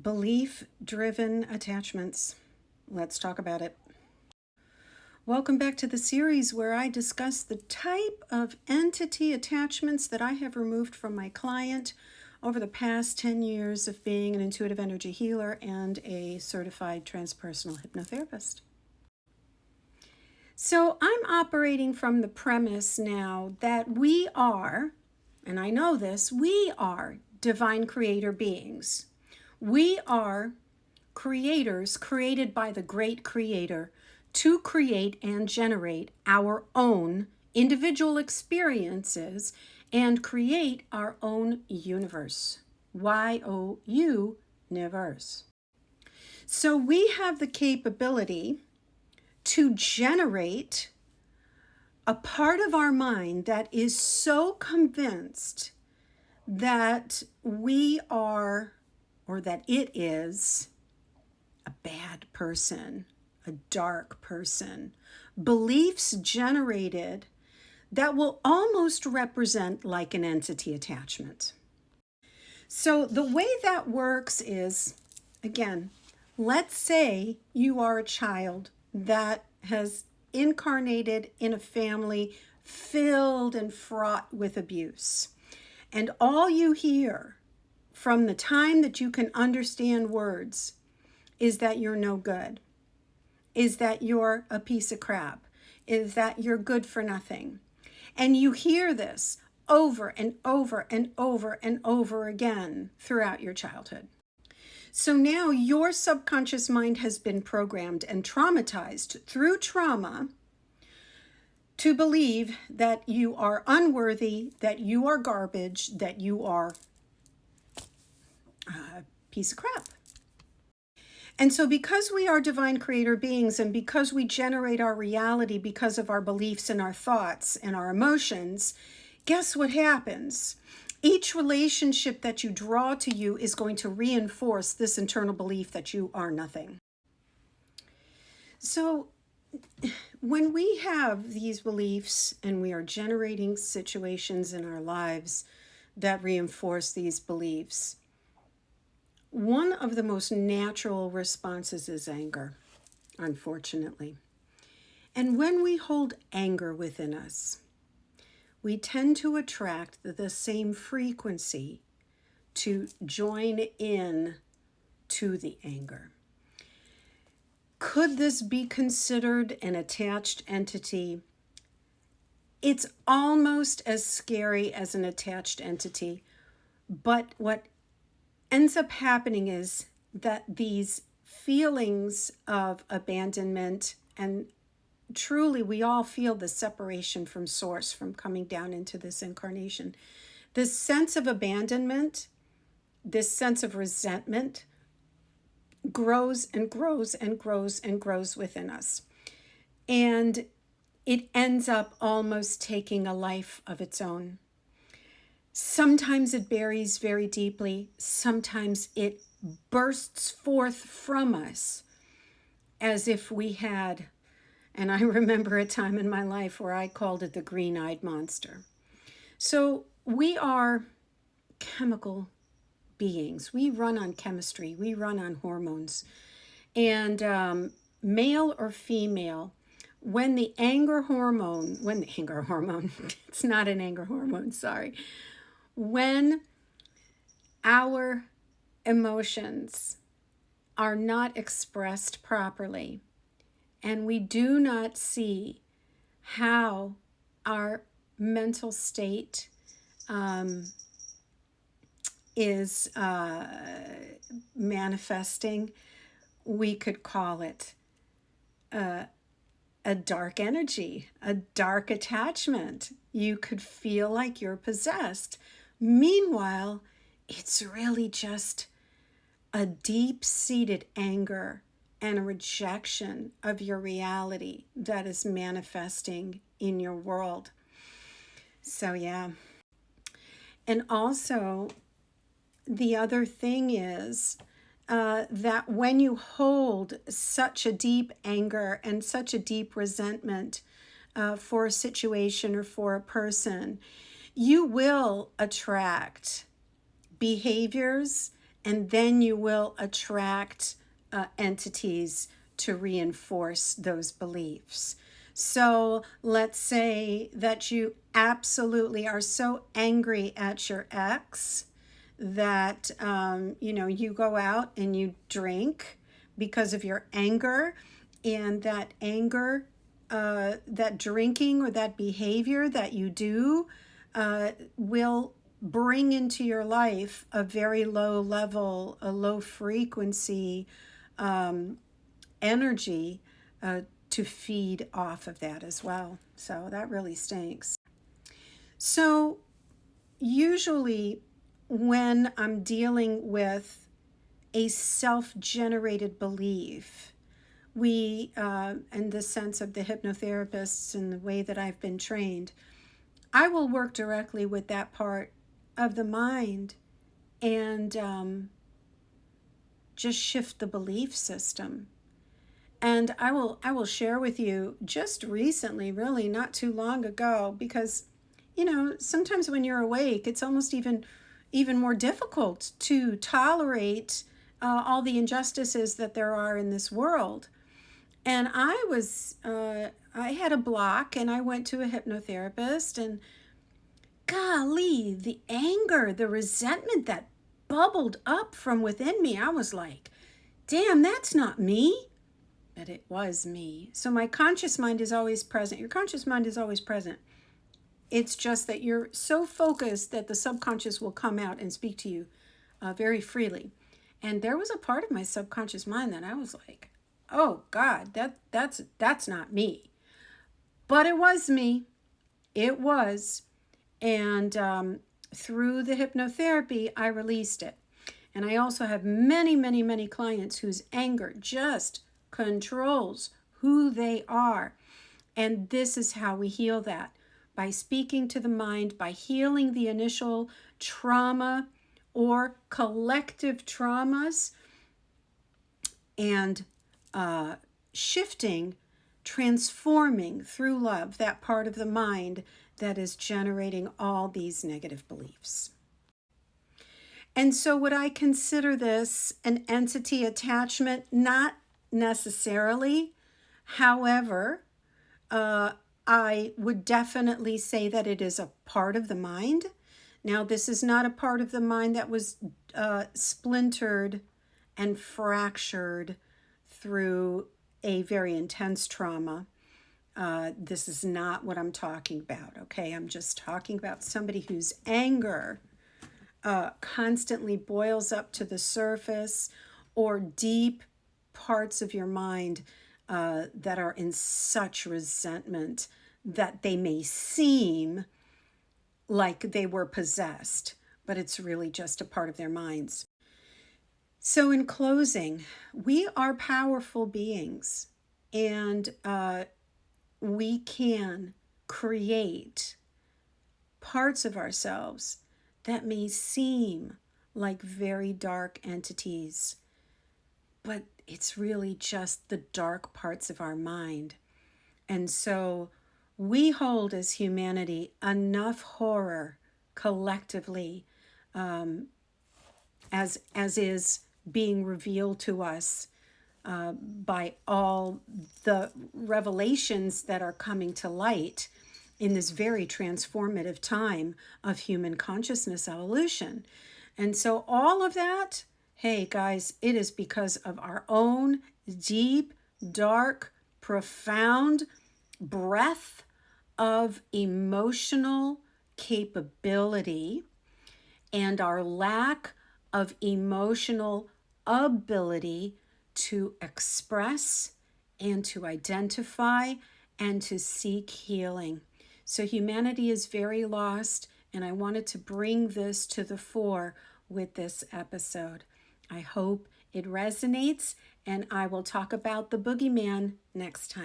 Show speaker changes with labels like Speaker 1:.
Speaker 1: Belief-driven attachments. Let's talk about it. Welcome back to the series where I discuss the type of entity attachments that I have removed from my client over the past 10 years of being an intuitive energy healer and a certified transpersonal hypnotherapist. So I'm operating from the premise now that we are, and I know this, we are divine creator beings. We are creators created by the great creator to create and generate our own individual experiences and create our own universe. Y-O-U, universe. So we have the capability to generate a part of our mind that is so convinced that we are, or that it is, a bad person, a dark person. Beliefs generated that will almost represent like an entity attachment. So the way that works is, again, let's say you are a child that has incarnated in a family filled and fraught with abuse. And all you hear from the time that you can understand words is that you're no good, is that you're a piece of crap, is that you're good for nothing. And you hear this over and over and over and over again throughout your childhood. So now your subconscious mind has been programmed and traumatized through trauma to believe that you are unworthy, that you are garbage, that you are a piece of crap. And so because we are divine creator beings and because we generate our reality because of our beliefs and our thoughts and our emotions, guess what happens? Each relationship that you draw to you is going to reinforce this internal belief that you are nothing. So when we have these beliefs and we are generating situations in our lives that reinforce these beliefs, one of the most natural responses is anger, unfortunately. And when we hold anger within us, we tend to attract the same frequency to join in to the anger. Could this be considered an attached entity? It's almost as scary as an attached entity, but what ends up happening is that these feelings of abandonment, and truly we all feel the separation from source from coming down into this incarnation, this sense of abandonment, this sense of resentment grows and grows and grows and grows within us. And it ends up almost taking a life of its own. Sometimes it buries very deeply. Sometimes it bursts forth from us as if we had, and I remember a time in my life where I called it the green-eyed monster. So we are chemical beings. We run on chemistry. We run on hormones. And male or female, when the anger hormone, it's not an anger hormone, sorry. When our emotions are not expressed properly and we do not see how our mental state is manifesting, we could call it a dark energy, a dark attachment. You could feel like you're possessed. Meanwhile, it's really just a deep-seated anger and a rejection of your reality that is manifesting in your world. So yeah. And also, the other thing is that when you hold such a deep anger and such a deep resentment for a situation or for a person, you will attract behaviors and then you will attract entities to reinforce those beliefs. So let's say that you absolutely are so angry at your ex that you go out and you drink because of your anger, and that anger, that drinking or that behavior that you do will bring into your life a very low level, a low frequency energy to feed off of that as well. So that really stinks. So usually when I'm dealing with a self-generated belief, we, in the sense of the hypnotherapists and the way that I've been trained, I will work directly with that part of the mind and just shift the belief system. And I will share with you just recently, really not too long ago, because sometimes when you're awake, it's almost even more difficult to tolerate all the injustices that there are in this world. And I had a block, and I went to a hypnotherapist, and golly, the anger, the resentment that bubbled up from within me, I was like, damn, that's not me. But it was me. So my conscious mind is always present. Your conscious mind is always present. It's just that you're so focused that the subconscious will come out and speak to you very freely. And there was a part of my subconscious mind that I was like, oh God, that's not me. But it was me. It was. And through the hypnotherapy, I released it. And I also have many, many, many clients whose anger just controls who they are. And this is how we heal that. By speaking to the mind, by healing the initial trauma or collective traumas, and shifting, transforming through love that part of the mind that is generating all these negative beliefs. And so would I consider this an entity attachment? Not necessarily. However, I would definitely say that it is a part of the mind. Now, this is not a part of the mind that was splintered and fractured through a very intense trauma. This is not what I'm talking about, okay? I'm just talking about somebody whose anger constantly boils up to the surface, or deep parts of your mind that are in such resentment that they may seem like they were possessed, but it's really just a part of their minds. So in closing, we are powerful beings, and we can create parts of ourselves that may seem like very dark entities, but it's really just the dark parts of our mind. And so we hold as humanity enough horror collectively, as is being revealed to us by all the revelations that are coming to light in this very transformative time of human consciousness evolution. And so all of that, hey guys, it is because of our own deep, dark, profound breadth of emotional capability and our lack of emotional ability to express and to identify and to seek healing. So humanity is very lost, and I wanted to bring this to the fore with this episode. I hope it resonates, and I will talk about the boogeyman next time.